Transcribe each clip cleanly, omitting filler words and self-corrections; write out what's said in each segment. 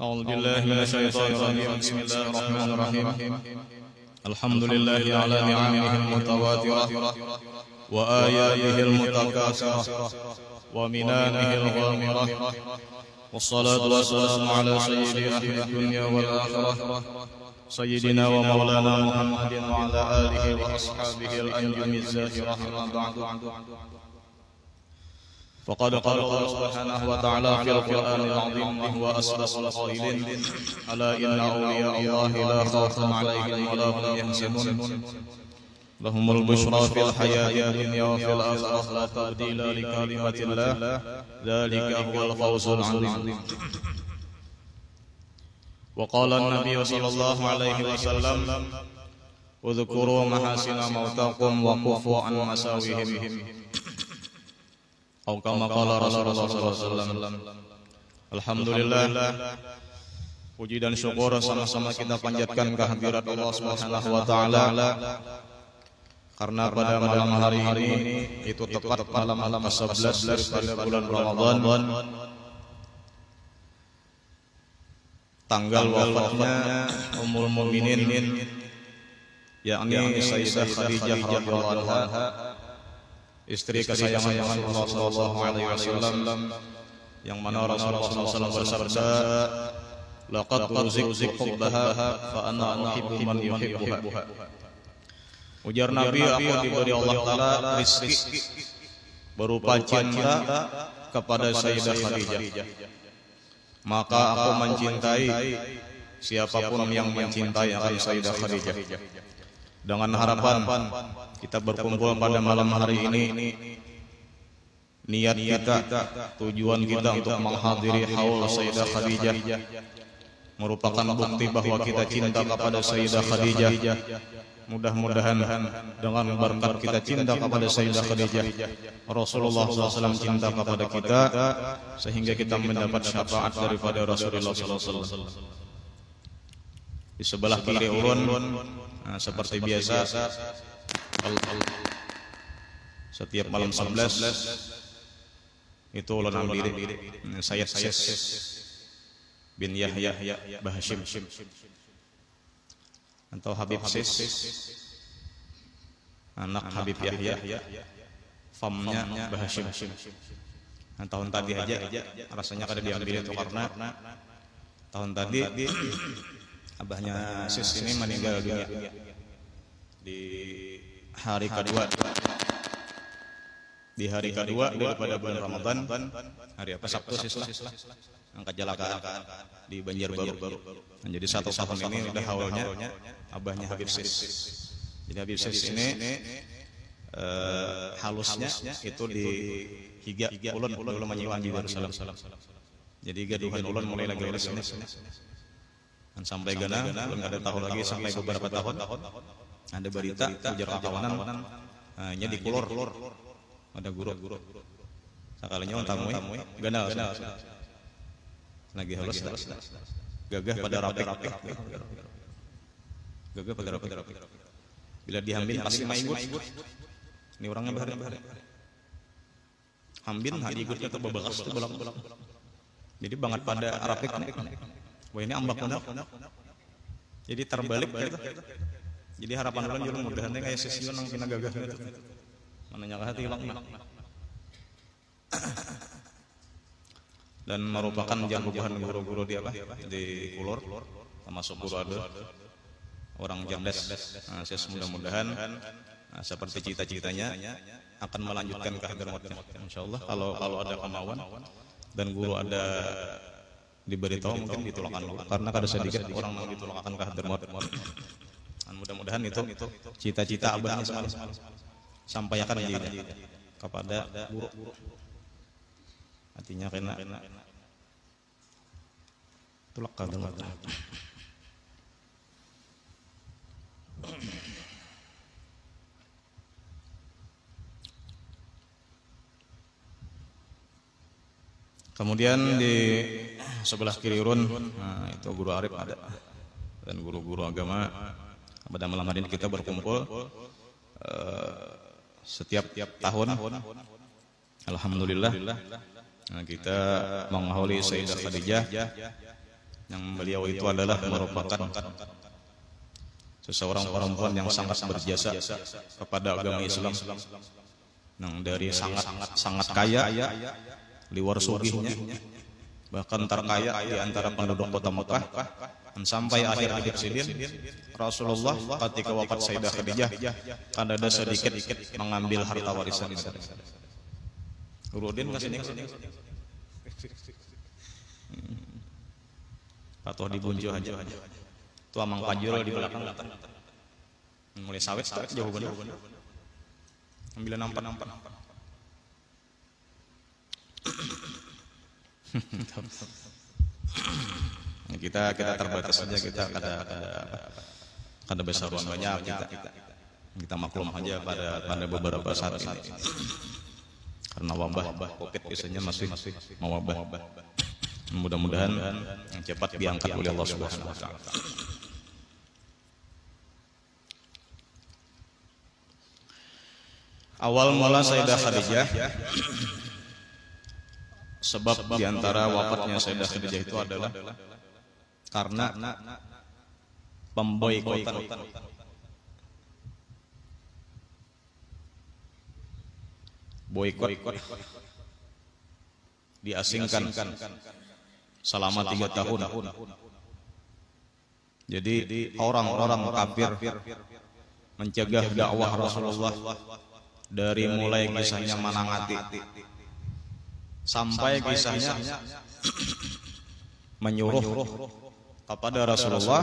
أعوذ بالله من الشيطان الرجيم. بسم الله الرحمن الرحيم. الحمد لله على نعمه المتواترة وآياته المتكاثرة ومنانه الغامرة، والصلاة والسلام على سيد أهل الدنيا والآخرة سيدنا ومولانا محمد وعلى آله وأصحابه الأنجم الزاهرة. أما بعد، فقد قال الله سبحانه وتعالى في القرآن العظيم وهو أصدق القائلين: ألا إن أولياء الله لا خوف عليهم ولا هم يحزنون لهم البشرى في الحياة الدنيا وفي الآخرة لا تبديل لكلمات الله ذلك هو الفوز العظيم. وقال النبي صلى الله عليه وسلم: اذكروا محاسن موتاكم وكفوا عن مساويهم. Atau kama qala Rasulullah sallallahu alaihi wasallam. Alhamdulillah, puji dan syukur sama-sama kita panjatkan kehadirat Allah Subhanahu wa taala, karena pada malam hari ini itu tepat malam ke-11 daripada bulan Ramadan, tanggal wafatnya Ummul Mukminin yakni Sayyidah Khadijah radhiyallahu anha, istri kesayangan Rasulullah sallallahu alaihi wasallam, yang mana Rasulullah sallallahu alaihi wasallam bersabda, laqad ruziqtu hubbaha fa ana uhibbu man yuhibbuha. Ujar Nabi, aku diberi Allah taala rezeki berupa cinta kepada Sayyidah Khadijah, maka aku mencintai siapapun yang mencintai akan Sayyidah Khadijah. Dengan harapan kita berkumpul pada malam hari ini, niat kita, tujuan kita untuk menghadiri haul Sayyidah Khadijah merupakan bukti bahwa kita cinta kepada Sayyidah Khadijah. Mudah-mudahan dengan berkat kita cinta kepada Sayyidah Khadijah, Rasulullah SAW cinta kepada kita, sehingga kita mendapat syafaat daripada Rasulullah SAW. Di sebelah kiri urun, seperti biasa, setiap malam 11 itu ulun ambil Sayyid bin Yahya Bahashim atau Habib Sis, anak Habib Yahya, famnya Bahashim. Nah, tahun tadi aja rasanya kada diambil itu karena tahun tadi abahnya Sis ini meninggal dunia di hari kedua, daripada bulan Ramadan. Hari apa? Sabtu Sis lah, angkat kecelakaan di Banjarbaru. Nah, jadi satu tahun ini udah haulnya abahnya Habib Sis. Jadi Habib Sis ini halusnya itu di Higa ulun dulu menyiwang di Darussalam. Jadi gaduhan ulun mulai lagi oleh sini. Dan sampai gana belum ada tahun lagi, sampai beberapa tahun ada berita ujar kawanan hanya di Kulor ada guru sakalinya tamu ganal lagi halus gagah pada rapi bila dihambil pasti maigut. Ini orangnya bahari hambin hadi igutnya tuh bebekas tuh belang. Jadi banget pada rapik. Wah, ini ambak benar. Jadi terbalik gitu. Jadi harapan ulang juga mudahan kayak sesiun nang pina gagah gitu. Mananya hati hilang. Dan merupakan jagoan guru-guru di apa? Di Kulor, termasuk guru ada orang Jamdes. Nah, saya mudah-mudahan seperti cita-citanya akan melanjutkan ke hadramatnya. Insyaallah kalau ada kemauan dan guru ada diberitahu mungkin ditolakkan dulu, karena kada sedikit orang mau ditolakkan ke hadramat. Mudah-mudahan itu cita-cita abahnya sampaikan aja kepada guru. Artinya kena tulak hadramat. Kemudian di sebelah kiri urun, nah, itu guru Arif ada, dan guru-guru agama. Pada malam hari ini kita berkumpul setiap tahun, alhamdulillah, nah, kita menghauli Sayyidah Khadijah yang beliau itu adalah merupakan seseorang perempuan yang sangat berjasa kepada agama Islam, yang dari sangat kaya, liwar sugihnya, bahkan terkaya di antara penduduk kota Mekah. Dan sampai akhir hidup sidin Rasulullah ketika wafat Sayyidah Khadijah ada sedikit mengambil harta warisan itu. Urudin kasih nih. Patuh dibunjuh aja. Tu amang pajul di belakang. Mulai sawit jauh bener. Ambil nampak. Kita terbatas saja, kita kada besar banyak, kita maklum aja pada beberapa saat ini karena wabah Covid biasanya masih mewabah. Mudah-mudahan yang cepat diangkat oleh Allah Subhanahu wa taala. Awal mula Sayyidah Khadijah, sebab diantara wafatnya Sayyidah Khadijah itu adalah karena pemboikotan. Boikot diasingkan selama 3 tahun. Jadi orang-orang kafir mencegah dakwah Rasulullah dari mulai kisahnya Manangati sampai kisahnya menyuruh kepada Rasulullah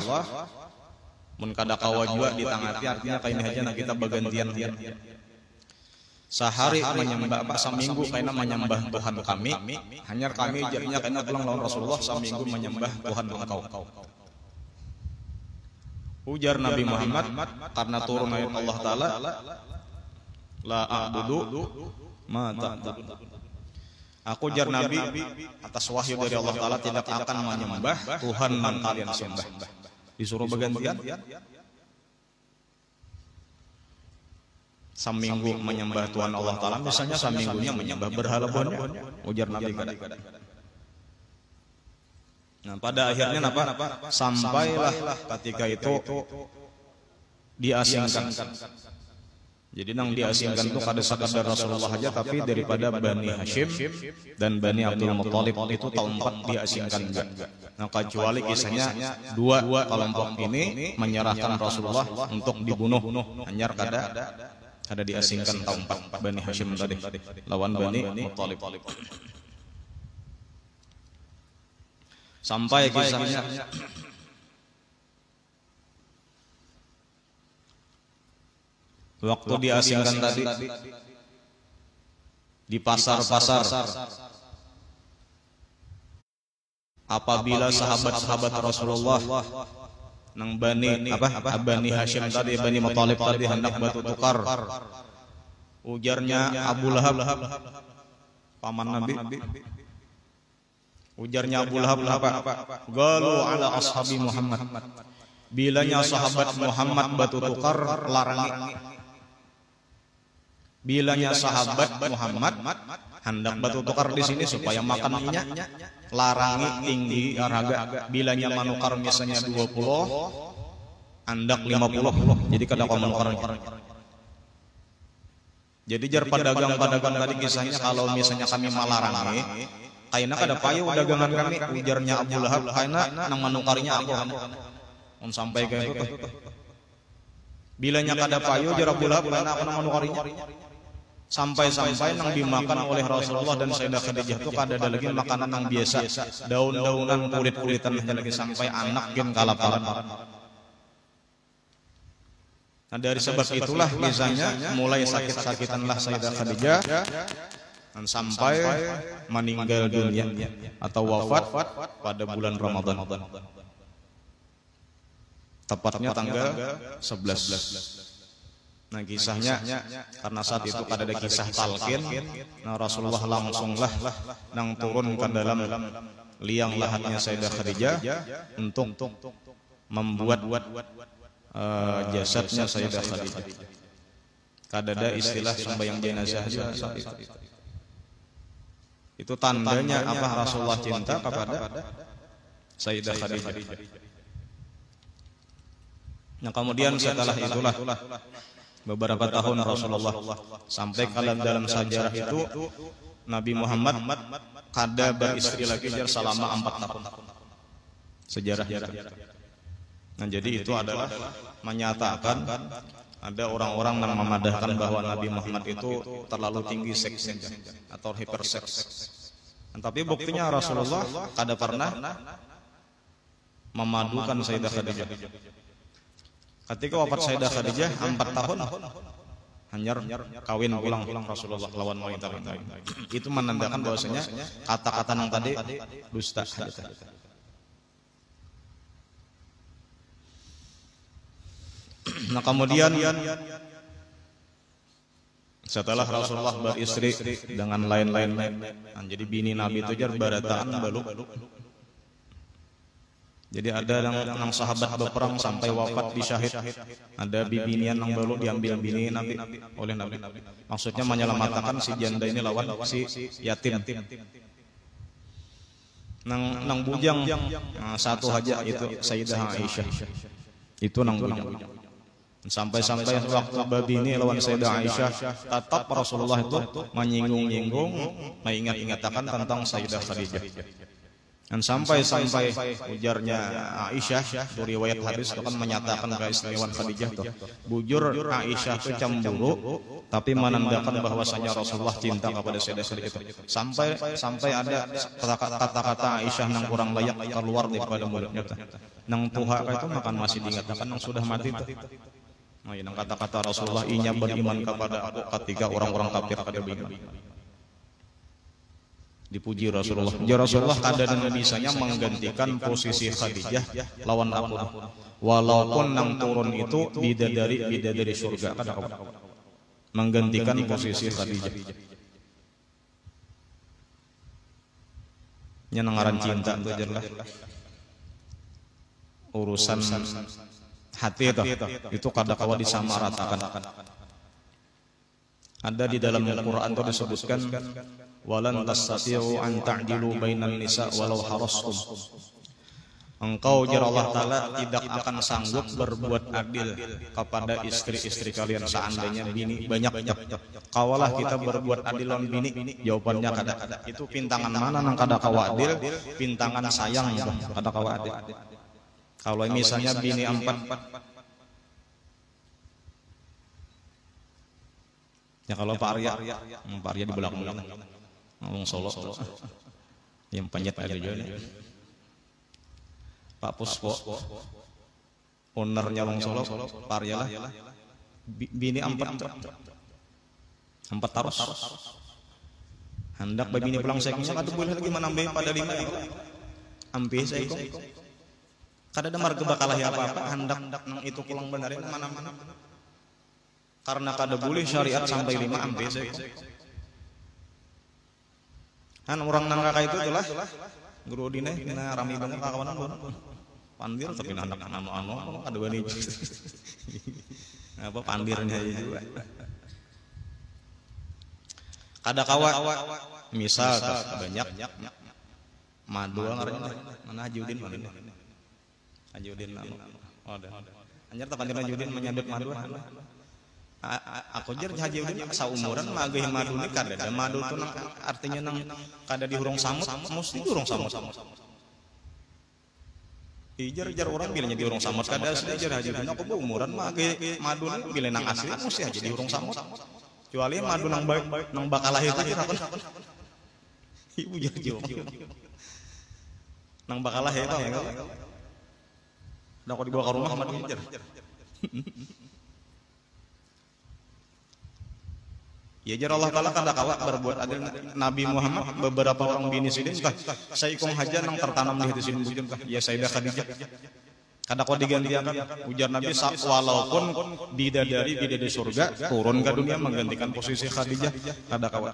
mun kada kawa juga ditangati, artinya kaini aja nah kita bergantian sehari menyembah seminggu kaina menyembah Tuhan kami, hanya kami jadinya kaina pulang lawan Rasulullah seminggu menyembah Tuhan engkau. Ujar Nabi Muhammad karena turun ayat Allah Ta'ala, la a'budu ma ta'budun. Aku ujar Nabi atas wahyu dari Allah Ta'ala tidak akan menyembah Tuhan yang kalian sembah. Disuruh bergantian, seminggu menyembah Tuhan Allah Ta'ala, misalnya seminggunya menyembah berhala buahnya. Ujar Nabi kada. Nah pada akhirnya apa? Sampailah ketika itu diasingkan. Jadi nang diasingkan itu kada sekadar Rasulullah aja, tapi daripada Bani Hashim dan Bani Abdul Muttalib itu tahun 4 diasingkan juga. Nah kecuali kisahnya dua kelompok ini menyerahkan Rasulullah untuk dibunuh, hanya kada diasingkan tahun 4 Bani Hashim tadi lawan Bani Muttalib. Sampai kisahnya waktu diasingkan tadi di pasar-pasar, apabila sahabat-sahabat Rasulullah nang Bani Hashim tadi, Bani Muttalib tadi hendak batu tukar, ujarnya Abu Lahab, paman Nabi, ujarnya Abu Lahab apa? Galu ala ashabi Muhammad. Bilanya sahabat Muhammad batu tukar, larangi. Bilanya sahabat Muhammad hendak batu tukar di sini supaya makan minyak, larangi tinggi harga. Bilanya manukar misalnya 20, andak 50. Jadi kada kau manukar. Jadi jar pedagang tadi kisahnya kalau misalnya kami malarangi, kaina kada payu dagangan kami, ujarnya Abu Lahab, kaina nang manukarnya aku. Sampai ke itu. Bilanya kada payu jar Abu Lahab, kaina aku nang manukarinya. Sampai-sampai nang dimakan oleh Rasulullah dan Sayyidah Khadijah itu kada ada lagi makanan yang biasa, daun-daunan, kulit-kulitan aja lagi, sampai anak gen kalaparan. Nah dari sebab itulah misalnya mulai sakit-sakitanlah Sayyidah Khadijah dan sampai meninggal dunia atau wafat pada bulan Ramadan. Tepatnya tanggal 11. Nah kisahnya karena saat itu ada kisah talqin, nah Rasulullah langsunglah nang turun ke dalam liang lahatnya Sayyidah Khadijah untuk membuat jasadnya Sayyidah Khadijah. Kadada istilah sembahyang jenazah saat itu. Itu tandanya apa Rasulullah cinta kepada Sayyidah Khadijah. Nah kemudian setelah itulah beberapa tahun Rasulullah sampai kalau dalam sejarah itu Nabi Muhammad kada beristri lagi selama 4 tahun sejarah. Nah jadi itu adalah menyatakan ada orang-orang yang memadahkan bahwa Nabi Muhammad itu terlalu tinggi seksnya atau hiperseks. Tapi buktinya Rasulullah kada pernah memadukan Sayyidah Khadijah. Ketika wafat Sayyidah Khadijah 4 tahun hanyar kawin pulang Rasulullah lawan wanita lain. Itu menandakan bahwasanya kata-kata yang tadi dusta. Nah kemudian setelah Rasulullah beristri dengan lain-lain, jadi bini Nabi itu jar barataan balu. Jadi ada yang sahabat berperang sampai wafat di syahid. Ada bibinian yang baru diambil bini Nabi oleh Nabi. Maksudnya menyelamatkan si janda ini lawan si yatim. Nang bujang satu aja itu Sayyidah Aisyah. Itu nang bujang. Sampai-sampai waktu babini lawan Sayyidah Aisyah, tetap Rasulullah itu menyinggung-nyinggung, mengingat-ingatkan tentang Sayyidah Khadijah. Dan sampai ujarnya Aisyah dari riwayat hadis itu kan menyatakan keistimewaan Khadijah tuh. Bujur Aisyah itu cemburu tapi menandakan bahwasanya Rasulullah cinta kepada Sayyidah Khadijah itu. Sampai ada kata-kata Aisyah yang kurang layak keluar daripada mulutnya tuh. Nang tuha itu makan masih diingatkan yang sudah mati tuh. Nah, yang kata-kata Rasulullah inya beriman kepada aku ketika orang-orang kafir kada beriman. Dipuji Rasulullah. Ya Rasulullah kadang bisanya menggantikan posisi Khadijah lawan aku. Walaupun nang turun itu bidadari surga kada menggantikan posisi Khadijah. Nya nangaran cinta itu jelas. Urusan hati itu kada kawa disamaratakan. Ada di dalam Al-Qur'an itu disebutkan walan tastati'u an ta'dilu bainan nisa walau harastum. Engkau jar Allah Ta'ala tidak akan sanggup berbuat adil kepada istri-istri kalian seandainya bini banyak. Kawalah kita berbuat adil lawan bini? Jawabannya kada. Itu pintangan mana nang kada kawa adil? Pintangan sayang itu kada kawa adil. Kalau misalnya bini 4 ya kalau Pak Arya di belakang ngomong Solo yang panjat aja juga Pak Puspo ownernya Wong Solo Pak Arya lah bini 4 taros hendak bini pulang seknya atau boleh lagi menambah pada 5 ampe saya kada ada marga bakalah apa-apa hendak nang itu pulang benerin mana-mana karena kada boleh syariat sampai 5 ampe saya kan orang nang kakak itu itulah guru dine kena rami banget kawan pandir tapi anak anu ada bani apa pandirnya juga kada kawa misal banyak madu ngaranna mana Hajiudin Hajiudin ada anjir tak pandir Hajiudin menyabet madu aku jar Hajiudin saumuran mageh madu ni kada ada madu tu artinya nang kada di hurung samut mesti di hurung samut jar orang bilanya di hurung samut kada asli jar Hajiudin aku umuran mageh madu ni bila nang asli mesti aja di hurung samut kecuali madu nang bakalah itu jar apa ibu jar jawab nang bakalah itu ya udah kok dibawa ke rumah madu jar ya jar Allah Ta'ala kada kawa berbuat adil Nabi Muhammad beberapa orang bini sidin kah saikong haja nang tertanam di hati sidin bujum kah ya Sayyidah Khadijah kada kau digantikan ujar Nabi walaupun bidadari surga turun ke dunia menggantikan posisi Khadijah kada kawa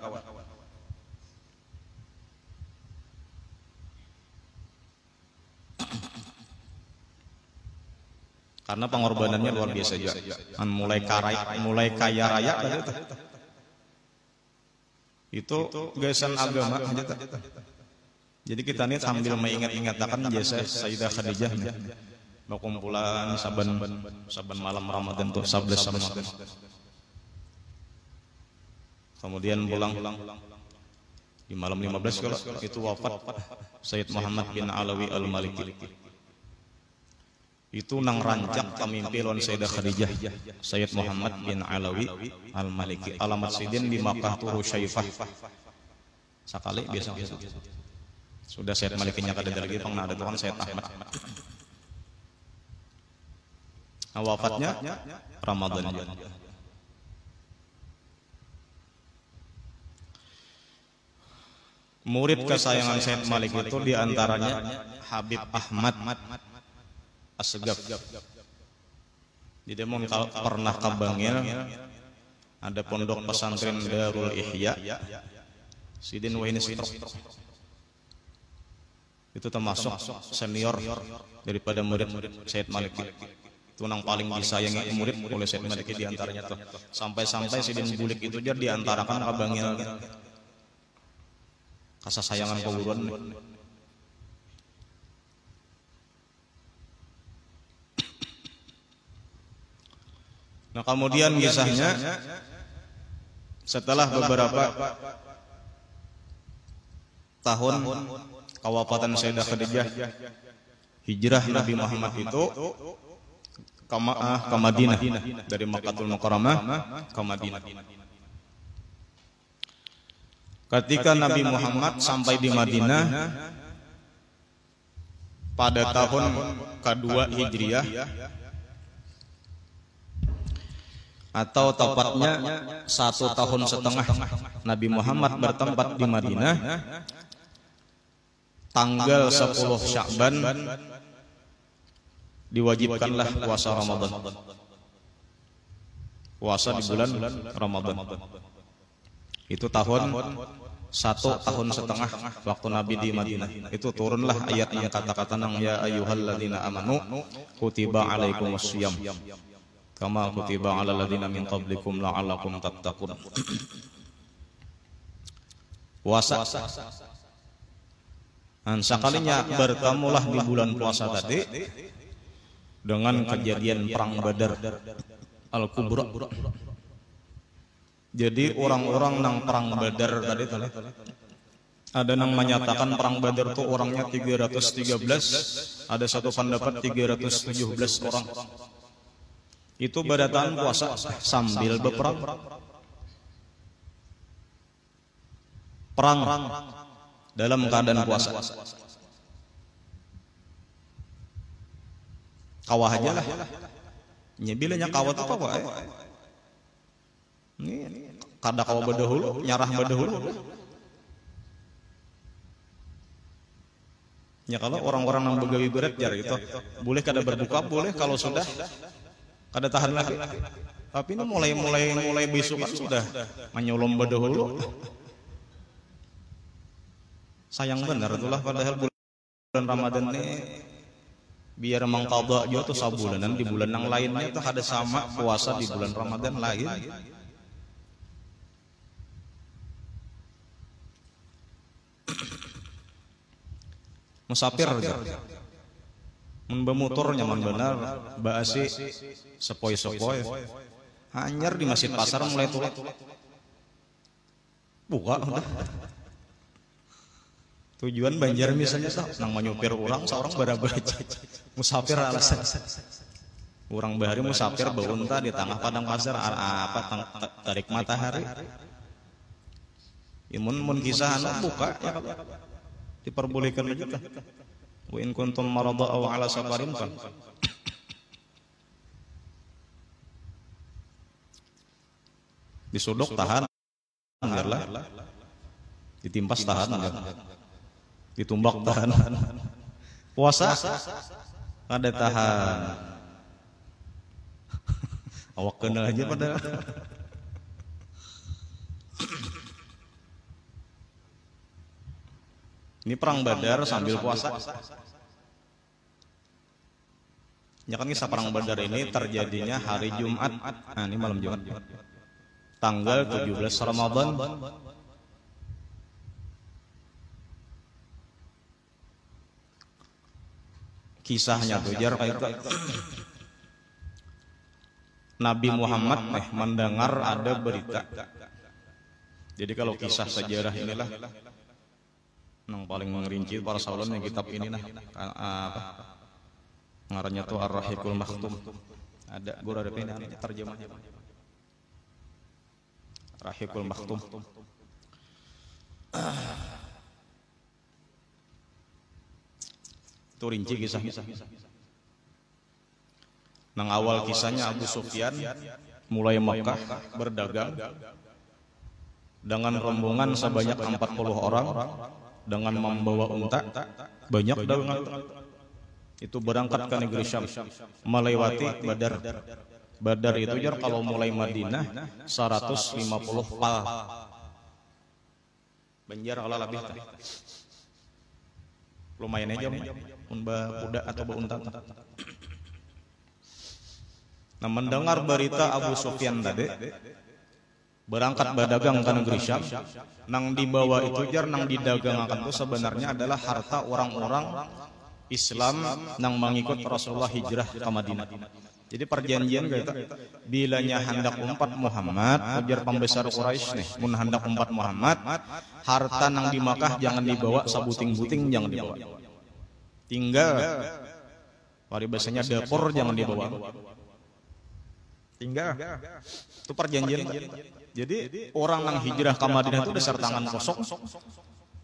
karena pengorbanannya luar biasa juga mulai kaya raya itu gasan agama aja Jadi kita nih sambil mengingat-ingatkan jasa Sayyidah Khadijah kumpulan saban malam Ramadan tuh 11 Ramadan. Kemudian pulang di malam 15 kalau itu wafat Sayyid Muhammad bin Alawi Al-Maliki. Itu nang rancak pamimpi lawan Sayyidah Khadijah Sayyid Muhammad bin Alawi Al-Maliki. Alamat sidin di Makkah tuh Rusyaifah. Sakali biasa. Sudah Sayyid Malikinya kada lagi pang ada tuh kan Sayyid Ahmad. Wafatnya Ramadan. Murid kesayangan Sayyid Malik itu diantaranya Habib Ahmad As-Segaf. Jadi mun kalau pernah ke Bangil ada pondok pesantren Darul Ihya Sidin Wahini Sitrok. Itu termasuk senior daripada murid Sayyid Malik. Itu yang paling disayangi murid oleh Sayyid Malik diantaranya tuh. Sampai-sampai Sidin Bulik itu dia diantarakan ke Bangil. Kasasayangan keguruan. Nah kemudian kisahnya setelah beberapa tahun kewafatan Sayyidah Khadijah, hijrah Nabi Muhammad itu ke Madinah, dari Makkatul Mukarramah ke Madinah. Ketika Nabi Muhammad sampai di Madinah pada tahun kedua Hijriah, atau tepatnya 1 tahun setengah Nabi Muhammad bertempat di Madinah, tanggal 10 Sya'ban diwajibkanlah puasa Ramadan. Puasa di bulan Ramadan. Itu tahun 1 tahun setengah waktu Nabi di Madinah. Itu turunlah ayat yang kata-kata nang ya ayyuhalladzina amanu kutiba alaikumussyiyam kama kutiba alal ladzina min qablikum la'allakum tattaqun. Puasa. Dan sekalinya bertemulah di bulan puasa tadi dengan kejadian perang Badar Al-Kubra. Jadi orang-orang nang perang Badar tadi ada yang menyatakan perang Badar itu orangnya 313, ada satu pendapat 317 orang. Itu badataan puasa sambil berperang. Perang dalam keadaan puasa. Kawah aja lah. Nyebilanya kawah itu apa? Ini kada kawah bedahulu, nyarah bedahulu. Ya kalau orang-orang yang begawi berat jar itu boleh kada berbuka, boleh kalau sudah kada tahan lagi. Tapi ini mulai besok kan sudah menyolom bedahulu. Sayang benar itulah padahal bulan Ramadan ini biar mengqadha aja tuh sabulanan di bulan yang lainnya itu ada sama puasa di bulan Ramadan lain. Musafir mun bemotor nyaman benar baasi sepoi-sepoi hanyar di masjid pasar mulai turun buka udah. Tujuan Banjar misalnya nang menyupir orang seorang bara-bara musafir alasan orang bahari musafir beunta di tengah padang pasar apa tarik matahari imun kisah anak buka ya diperbolehkan juga wa in kuntum marada aw ala safarin kan disodok tahan biarlah ditimpas tahan ditumbak tahan puasa ada tahan awak kenal aja pada ini perang Badar sambil puasa. Ya kan kisah perang Badar ini terjadinya hari Jumat. Nah ini malam Jumat. Tanggal 17 Ramadan kisahnya tuh jar kayak Nabi Muhammad mendengar ada berita. Jadi kalau kisah sejarah inilah yang paling merinci para sahabat yang kitab ini nah apa ngarannya tuh Ar-Rahiqul Makhtum. Ada gua ada pengen terjemahnya. Rahiqul Makhtum. Itu rinci kisah-kisah. Nang awal kisahnya Abu Sufyan mulai Makkah berdagang dengan rombongan sebanyak 40 orang dengan membawa unta banyak dagangan. Itu berangkat ke negeri Syam melewati Badar. Badar itu jar kalau mulai Madinah 150 pal. Banjar kalau lebih lumayan aja kuda atau unta. Nah, mendengar berita Abu Sufyan tadi berangkat berdagang ke negeri Syam, nang dibawa itu jar nang didagangkan itu sebenarnya adalah harta orang-orang Islam nang mengikut Rasulullah hijrah ke Madinah. Jadi perjanjian gitu, bilanya hendak umpat Muhammad, ujar pembesar Quraisy nih, mun hendak umpat Muhammad, harta nang di Makkah jangan dibawa, sabuting-buting jangan dibawa. Tinggal paribasanya dapur jangan dibawa. Tinggal itu perjanjian. Jadi orang nang hijrah ke Madinah itu dasar tangan kosong,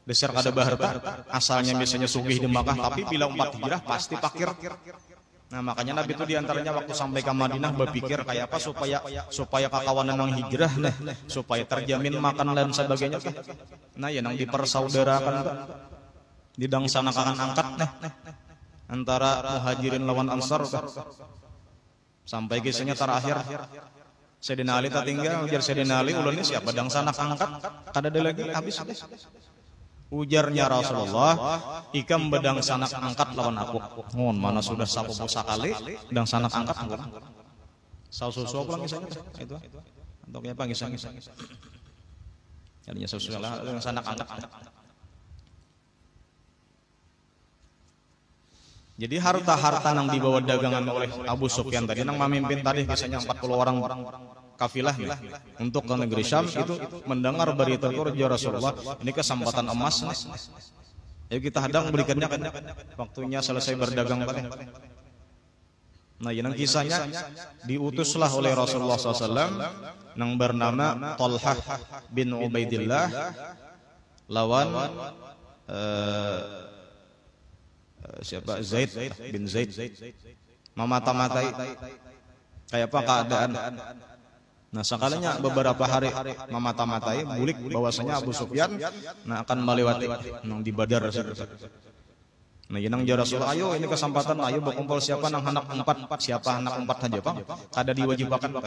dasar kada baharta, asalnya biasanya sugih di Makkah, tapi bila umpat hijrah pasti pakir. Nah makanya Nabi itu diantaranya waktu sampai ke Madinah berpikir kayak apa supaya kakawanan nang hijrah nih, supaya terjamin makan dan sebagainya. Nah ya nang dipersaudarakan didangsanakan angkat nih antara muhajirin lawan ansar sampai kisahnya terakhir Sayyidina Ali tak tinggal ujar Sayyidina Ali ulun ini siapa dangsana angkat kada ada lagi habis. Ujarnya Rasulullah, ikam bedang sanak angkat lawan aku. Mohon mana sudah sapu sakali, bedang sanak angkat angkat. Susu pulang kisahnya itu. Untuk apa kisahnya? Jadinya susu lah bedang sanak angkat. Jadi harta-harta yang dibawa dagangan oleh Abu Sufyan tadi, yang memimpin tadi kisahnya 40 orang kafilah nih, untuk ke negeri Syam itu mendengar berita itu ya Rasulullah, ini kesempatan emas nih. Ayo kita hadang berikannya kan waktunya selesai berdagang tadi. Nah, yang kisahnya diutuslah oleh Rasulullah SAW yang bernama Talhah bin Ubaidillah lawan siapa Zaid bin Zaid memata-matai kayak apa keadaan. Nah sekalinya beberapa hari memata-matai bulik bahwasanya Abu Sufyan akan melewati nang di Badar. Nah yenang ya Rasulullah, ayo ini kesempatan, ayo berkumpul siapa nang hendak empat, siapa hendak empat saja Pak, kada diwajibkan Pak.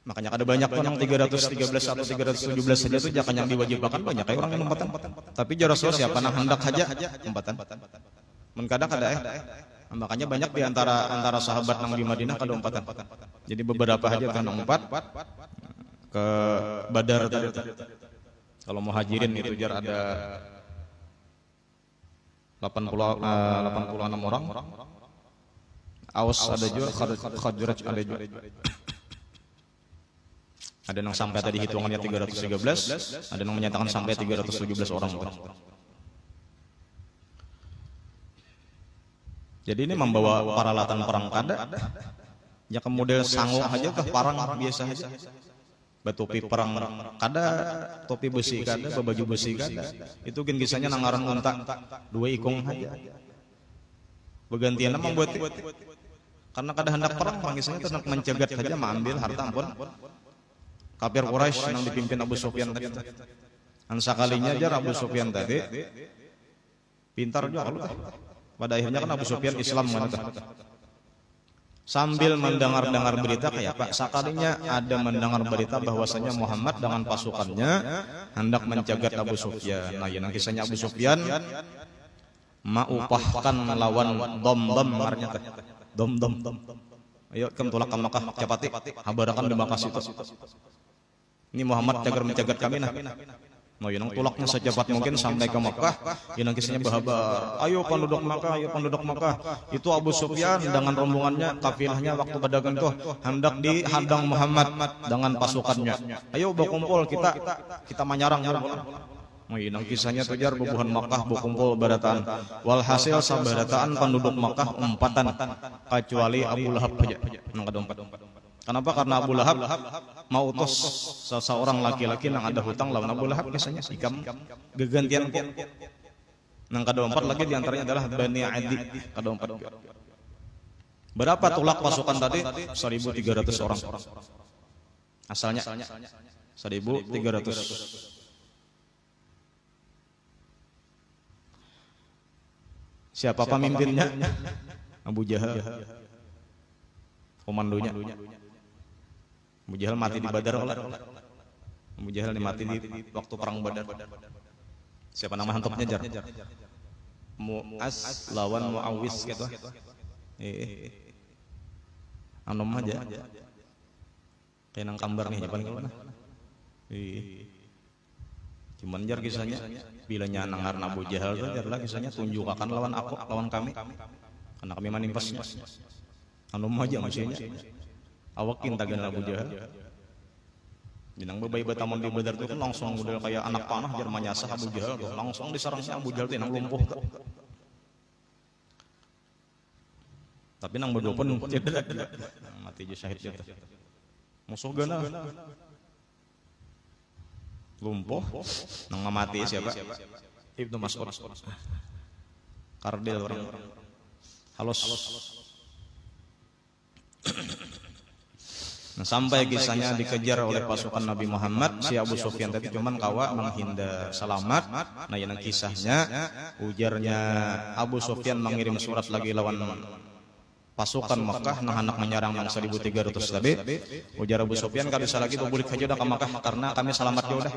Makanya ada banyak orang 313 atau 317 saja itu jangan yang diwajibkan, banyak kayak orang yang empatan. Tapi ya Rasulullah siapa nang hendak saja empatan. Menkadang kada makanya banyak di antara sahabat nang di Madinah kada empatan. Jadi beberapa aja kan empat ke Badar tadi. Kalau muhajirin itu jar ada 86 orang. Aus ada juga, Khazraj ada juga. Ada yang sampai tadi hitungannya 313, ada yang menyatakan sampai 317 orang. Jadi ini membawa peralatan perang kada. Ya kemudian sanggup aja ke parang biasa aja. Batopi perang kada, topi besi kada, baju besi kada. Itu kan kisahnya nangaran unta 2 ikong aja. Bergantian membuat karena kada hendak perang, kisahnya hendak mencegat saja mengambil harta ampun. Kafir Quraisy yang dipimpin Abu Sufyan tadi. Sekalinya aja Abu Sufyan tadi pintar juga kalau pada akhirnya kan Abu Sufyan Islam mana. Sambil mendengar berita kayak Pak, sekalinya ada mendengar berita bahwasanya Muhammad dengan pasukannya hendak mencegat Abu Sufyan. Nah, yang kisahnya Abu Sufyan maupahkan lawan dom-dom artinya teh. Dom-dom. Ayo kem tolak ke Makkah cepati habarakan di Makkah situ. Ini Muhammad mencegat kami nah. No inang tulaknya secepat mungkin sampai ke Mekah, inang kisahnya bahabar. Ayo penduduk Mekah, ayo penduduk Mekah. Itu Abu Sufyan dengan rombongannya, kafilahnya waktu berdagang tuh hendak dihadang Muhammad dengan pasukannya. Ayo berkumpul kita menyerang. Oh inang kisahnya tujar bubuhan Mekah berkumpul barataan. Walhasil sabarataan penduduk Mekah umpatan kecuali Abu Lahab aja. Nang kedompat. Kenapa? Karena Abu Lahab mau utus seseorang laki-laki yang ada hutang lawan Abu Lahab kisahnya ikam gegantian kok. Nang keempat lagi diantaranya adalah Bani Adi keempat. Berapa tulak pasukan tadi? 1.300 orang. Asalnya 1.300. Siapa pemimpinnya? Abu Jahal. Komandonya. Abu Jahal mati di Badar. Abu Jahal mati di waktu perang Badar. Siapa nama hantopnya jar? Mu'az lawan Mu'awis gitu. Anom aja. Kayak nang kambar nih paling mana? Cuman jar kisahnya bila nyanang karena Abu Jahal tuh jar lah kisahnya tunjuk akan lawan kami. Karena kami manimpasnya. Anom aja maksudnya. Awakin tagan Abu Jahal. Jinang bebai batamun di Badar tuh kan langsung model kayak anak panah jar manyasah Abu Jahal tuh langsung diserangnya Abu Jahal tinang lumpuh. Tapi nang berdua pun tidak mati aja syahid jatuh. Musuh gana lumpuh nang mati siapa? Ibnu Mas'ud. Kardil orang. Halus. Nah, sampai kisahnya dikejar oleh pasukan Nabi Muhammad, si Abu Sufyan tadi cuman kawa menghindar selamat. Nah, yang kisahnya ujarnya Abu Sufyan mengirim surat lagi lawan pasukan Mekah nah anak menyerang yang 1.300 tadi. Ujar Abu Sufyan kada bisa lagi boleh aja dah ke Mekah karena kami selamat jauh dah.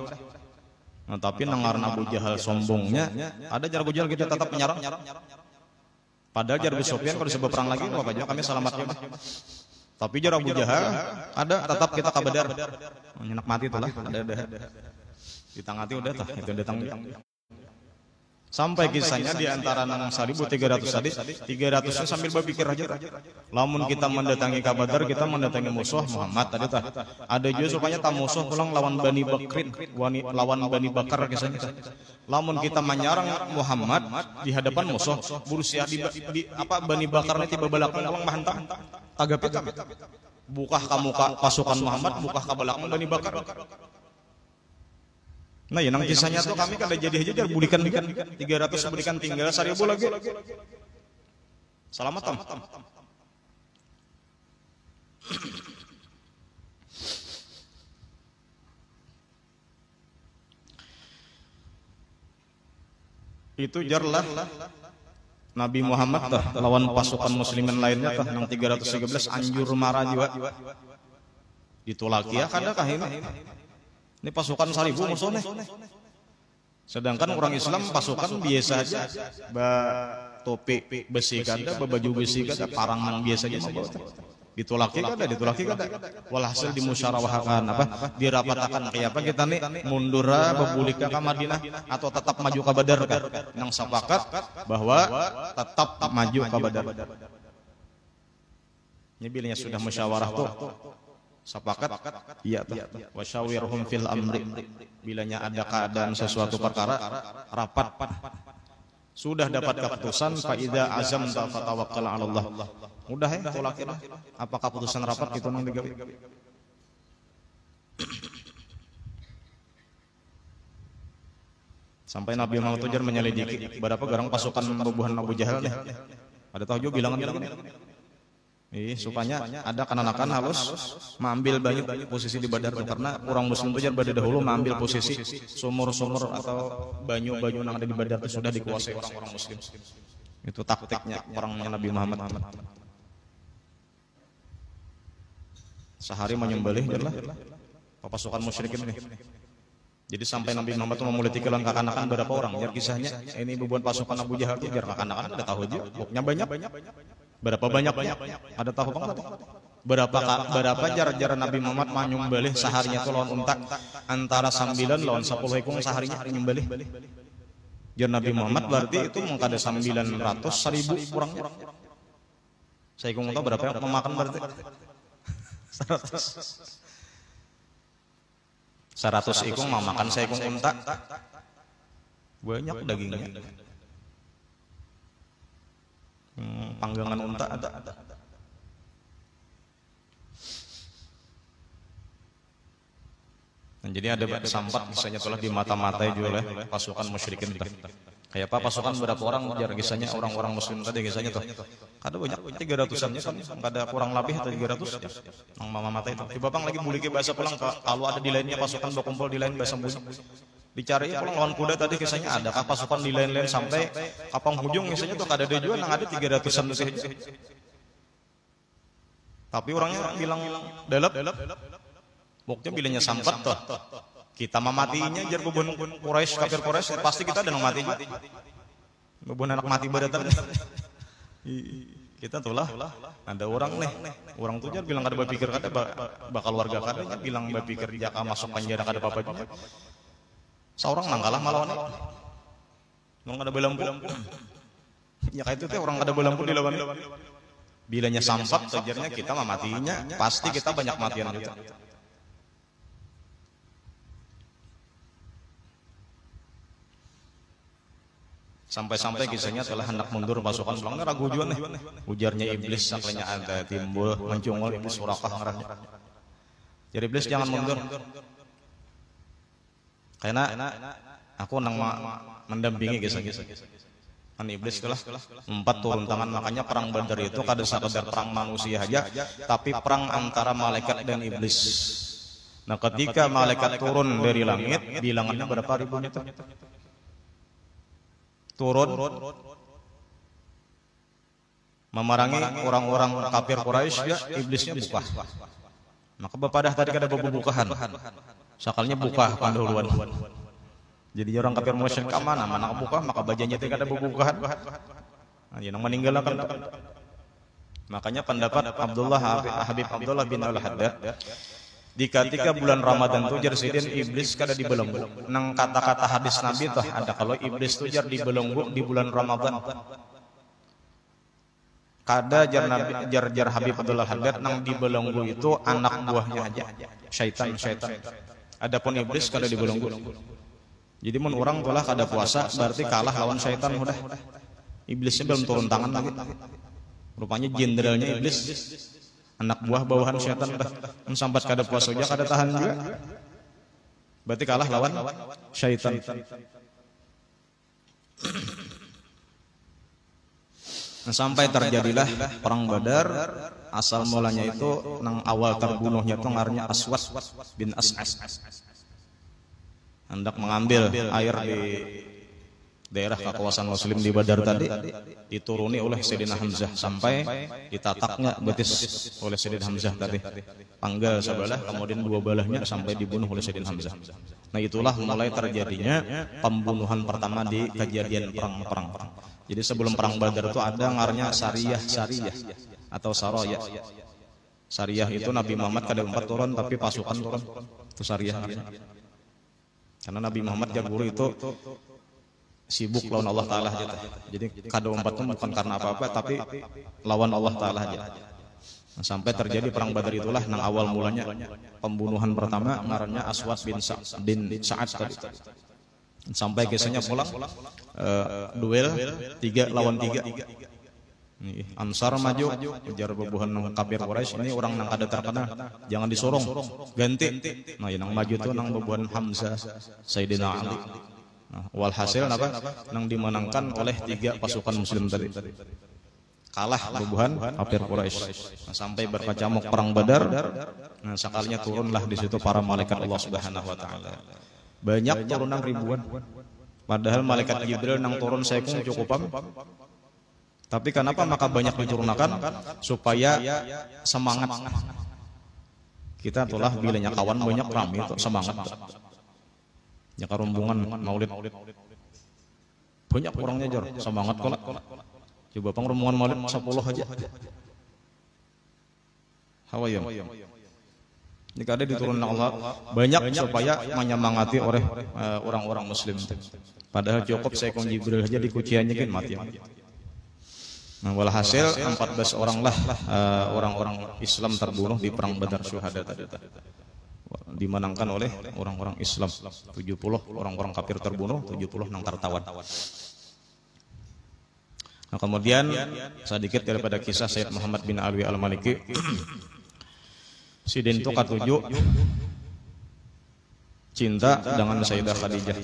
Nah, tapi nangarna Abu Jahal sombongnya, ada jar Abu Jahal kita tetap menyerang. Padahal jar Abu Sufyan kalau bisa berperang lagi apa aja kami selamat jauh dah. Tapi jar Abu Jahal ada tetap kita ke Badar. Nyenak mati itulah ada. Ditangati udah tah itu datang. Sampai kisahnya di antara nang 1.300 tadi 300-nya sambil berpikir aja. Lamun kita mendatangi ke Badar kita mendatangi musuh Muhammad tadi tah. Ada juga supaya tak musuh pulang lawan Bani Bakrin, lawan Bani Bakar kisahnya. Lamun kita menyerang Muhammad di hadapan musuh berusia di apa Bani Bakarnya tiba belakang ulang mahantang. Tagapit bukah ka muka pasukan Muhammad, bukah ka belakang Bani Bakar. Nah, yang kisahnya tuh kami kada jadi aja bulikan 300 bulikan tinggal 1.000 lagi. Selamat tam. Itu jarlah Nabi Muhammad tah lawan pasukan muslimin lainnya tah yang 313 anjur marah juga. Ditolak ya kadakah ini? Ini pasukan 1.000 musuhnya. Sedangkan orang Islam pasukan biasa aja. Topi besi kada, baju besi kada, parangan biasa aja membawa. Ditolaki kada. Walhasil dimusyawarahkan dirapatakan kayak apa kita nih mundur bebulika ke Madinah atau tetap maju ke Badar kan. Yang sepakat bahwa tetap maju ke Badar. Ini bilanya sudah musyawarah tuh. Sepakat iya wasyawirhum fil amri bilanya ada keadaan sesuatu perkara rapat sudah dapat keputusan fa idza azamta fatawakkal 'ala Allah udah ya tolakin apa keputusan rapat itu nang digawe sampai Nabi Muhammad tujar menyelidiki berapa garang pasukan bubuhan Abu Jahal deh ada tahu juga bilangan supaya ada kananakan halus mengambil banyak posisi di Badar karena orang muslim itu pada dahulu mengambil posisi sumur-sumur atau banyu-banyu yang ada di Badar itu sudah dikuasai orang-orang muslim. Itu taktiknya orangnya Nabi Muhammad. Sehari menyembelih adalah pasukan musyrikin ini. Jadi sampai Nabi Muhammad itu memulai tikilan kakanakan berapa orang? Jar kisahnya ini bebuan pasukan Abu Jahal itu jar kakanakan ada tahu aja. Pokoknya banyak. Berapa banyak? Ada tahu banget. berapa jar Nabi Muhammad nyumbelih seharinya tuh lawan unta antara 9 lawan 10 ekung seharinya nyumbelih. Jar Nabi Muhammad berarti itu mengkada 900 1000 kurangnya. Seekung unta berapa yang memakan berarti? 100 ekung memakan seekung unta. Banyak dagingnya. Panggangan unta ada. Nah, jadi ada sampat kisahnya telah dimata-matai juga oleh pasukan musyrikin. Kayak apa pasukan berapa orang jar kisahnya orang-orang muslim tadi kisahnya tuh. Ada banyak 300-annya kan, ada kurang lebih atau 300 ya. Nang mama-mata itu. Di Bapang lagi mulai ke bahasa pulang kalau ada di lainnya pasukan berkumpul di lain bahasa bunyi. Dicari pulang lawan kuda tadi kisahnya adakah pasukan di lain-lain sampai kapang hujung kisahnya tuh ada dia juga nang ada 300-an tuh saja. Tapi orangnya bilang delep pokoknya bilangnya sampat toh. Kita mematinya jar bebun Quraisy kafir Quraisy pasti kita ada mati juga. Bebun anak mati badatan. Kita tuh lah ada orang nih. Orang tuh jar bilang kada berpikir kada bakal warga kada bilang berpikir jaka masuk penjara kada apa-apa juga. Seorang nang kalah malawan. Nang kada belampu. Ya kayak itu teh orang kada belampu dilawan. Bilanya sampat sejarnya kita mematinya pasti kita banyak matian juga. Sampai-sampai kisahnya telah hendak mundur pasukan belakangnya ragu juan nih. Ujarnya iblis saklenya ada timbul mencungol iblis Surakah ngarahnya. Jadi iblis jangan mundur. Karena aku nang mendampingi kisah-kisah. Kan iblis telah 4 turun tangan makanya perang Badar itu kada sekedar perang manusia aja, tapi perang antara malaikat dan iblis. Nah, ketika malaikat turun dari langit, bilangannya berapa ribunya tuh? Turun memerangi orang-orang kafir Quraisy ya iblisnya buka. Maka bepadah tadi kada bebukahan. Sakalnya buka panduluan. Jadi orang kafir musyrik ka mana buka maka bajanya teh kada bebukahan. Nah, yang meninggal kan. Makanya pendapat Habib Abdullah bin Al-Haddad di ketika bulan Ramadan tuh jar sidin iblis kada dibelenggu. Nang kata-kata hadis Nabi tuh ada kalau iblis tuh jar dibelenggu di bulan Ramadan. Kada jar Habib Abdullah Haddad nang dibelenggu itu anak buahnya aja. Syaitan. Adapun iblis kada dibelenggu. Jadi mun orang tulah kada puasa berarti kalah lawan syaitan udah. Iblisnya belum turun tangan lagi. Rupanya jenderalnya iblis. Anak buah bawahan syaitan dah. Sambat kada puasa aja kada tahan juga. Berarti kalah lawan syaitan. Nah, sampai terjadilah perang Badar. Asal mulanya itu nang awal terbunuhnya itu ngarnya Aswad bin As'as. Hendak mengambil air di daerah kekuasaan muslim di Badar tadi dituruni oleh Sayyidina Hamzah sampai ditataknya betis oleh Sayyidina Hamzah tadi panggal sebelah kemudian 2 belahnya sampai dibunuh oleh Sayyidina Hamzah. Nah, itulah mulai terjadinya pembunuhan pertama di kejadian perang. Jadi sebelum perang Badar itu ada ngarnya Sariyah atau Saraya. Sariyah itu Nabi Muhammad kada 4 turun tapi pasukan turun. Itu Sariyah. Karena Nabi Muhammad guru itu sibuk lawan Allah Ta'ala aja. Jadi kada 4 itu bukan karena apa-apa tapi lawan Allah Ta'ala aja. Nah, sampai terjadi perang Badar itulah nang awal mulanya pembunuhan pertama ngarannya Aswad bin Sa'ad tadi. Sampai kisahnya pulang duel 3 lawan 3. Ansar maju ujar bebuhan kafir Quraisy ini orang nang kada terkenal jangan disorong ganti. Nah, yang maju tuh nang bebuhan Hamzah Sayyidina Ali. Nah, walhasil apa nang dimenangkan oleh 3 pasukan muslim tadi. Kalah bebuhan kafir Quraisy. Nah, sampai berkecamuk perang Badar. Nah, sekalinya turunlah di situ para malaikat Allah Subhanahu wa taala. Banyak turunan ribuan. Padahal malaikat Jibril nang turun sekung cukupam. Tapi kenapa maka banyak diturunkan supaya semangat. Kita tulah bilanya kawan banyak ramai itu semangat. Ya karumbungan maulid. Banyak orangnya jar semangat kolak. Coba pengrembungan maulid 10 aja. hawayam. Jika ada diturunkan Allah banyak supaya menyemangati oleh orang-orang muslim. Padahal cukup Sayyidina Jibril aja dikuciannya kan mati. Nah, walhasil 14 orang lah orang-orang Islam terbunuh di perang Badar Syuhada tadi. Dimenangkan oleh orang-orang Islam. 70 orang-orang kafir terbunuh, 70 nang tertawan. Nah, kemudian sedikit daripada kisah Sayyid Muhammad bin Alwi Al-Maliki. Sidin itu ketujuh cinta dengan Sayyidah Khadijah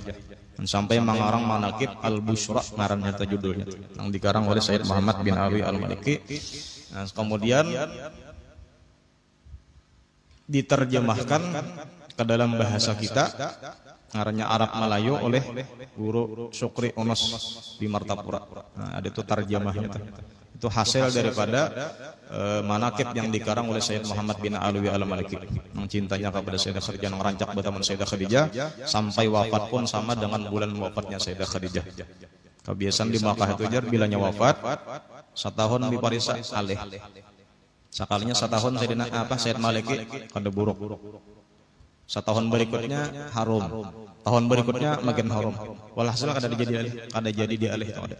sampai mengarang manakib Al-Bushra ngarannya judulnya yang dikarang oleh Sayyid Muhammad bin Alwi Al-Maliki. Nah, kemudian diterjemahkan ke dalam bahasa kita ngarannya Arab Melayu oleh Guru Syukri Unos di Martapura. Nah, ada itu terjemahnya. Itu hasil daripada manakib yang dikarang oleh Sayyid Muhammad bin Alwi Al-Maliki yang cintanya kepada Sayyidah Khadijah, yang rancak berteman Sayyidah Khadijah sampai wafat pun sama dengan bulan wafatnya Sayyidah Khadijah. Kebiasaan di Makkah itu jar bilanya wafat setahun di Parisa alih. Sekalinya setahun Sayyid Maliki kada buruk. Setahun berikutnya harum. Tahun berikutnya makin harum. Walhasil kada jadi di alih itu ada.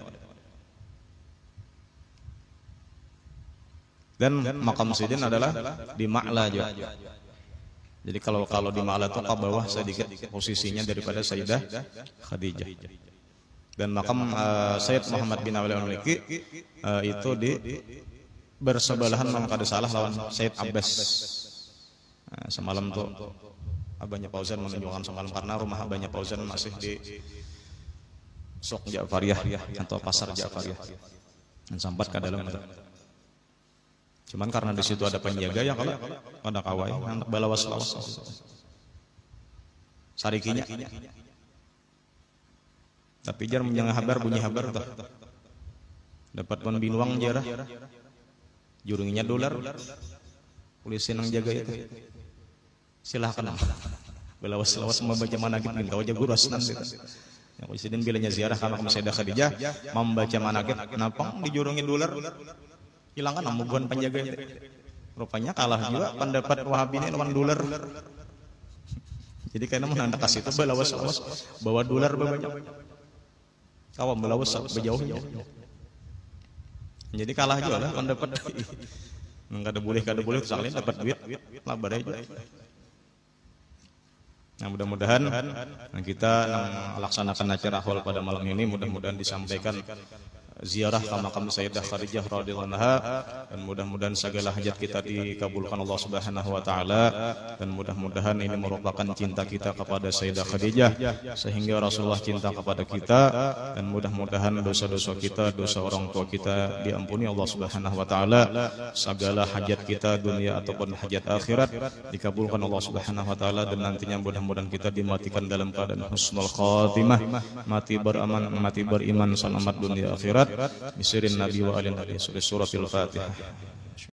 Dan makam Sidin adalah di Ma'la juga. Jadi kalau di Ma'la itu ke bawah sedikit posisinya daripada Sayyidah Khadijah. Dan makam Sayyid Muhammad bin Alwi Al-Maliki itu di bersebelahan memang kada salah lawan Sayyid Abbas. Nah, semalam tuh abahnya Fauzan menunjukkan semalam karena rumah abahnya Fauzan masih di Sok Ja'fariyah atau Pasar Ja'fariyah. Dan sampai ke dalam itu. Cuman karena di situ ada penjaga yang kalau ada kawai untuk balawas-lawas. Sarikinya. Tapi jar menjang habar bunyi habar tuh. Dapat pun binuang jarah. Jurunginya dolar. Polisi nang jaga itu. Silahkan. Balawas-lawas membaca manakib kau aja guras nanti. Yang presiden bilanya ziarah ke makam Sayyidah Khadijah membaca manakib napang dijurungin dolar. Hilangkan amuguan penjaganya. Rupanya kalah juga pendapat Wahabi ini lawan dolar. Jadi karena menanda kasih itu belawas-lawas bawa dolar banyak. Kawam belawas berjauhnya. Jadi kalah juga lah pendapat. Kada boleh sekalian dapat duit labar aja. Nah, mudah-mudahan kita melaksanakan acara haul pada malam ini mudah-mudahan disampaikan ziarah ke makam Sayyidah Khadijah radhiyallahu anha dan mudah-mudahan segala hajat kita dikabulkan Allah Subhanahu wa taala dan mudah-mudahan ini merupakan cinta kita kepada Sayyidah Khadijah sehingga Rasulullah cinta kepada kita dan mudah-mudahan dosa-dosa kita, dosa orang tua kita diampuni Allah Subhanahu wa taala, segala hajat kita dunia ataupun hajat akhirat dikabulkan Allah Subhanahu wa taala dan nantinya mudah-mudahan kita dimatikan dalam keadaan husnul khatimah, mati beraman, mati beriman, selamat dunia akhirat. Bisirin Nabi wa alin Nabi. Suratul Fatihah.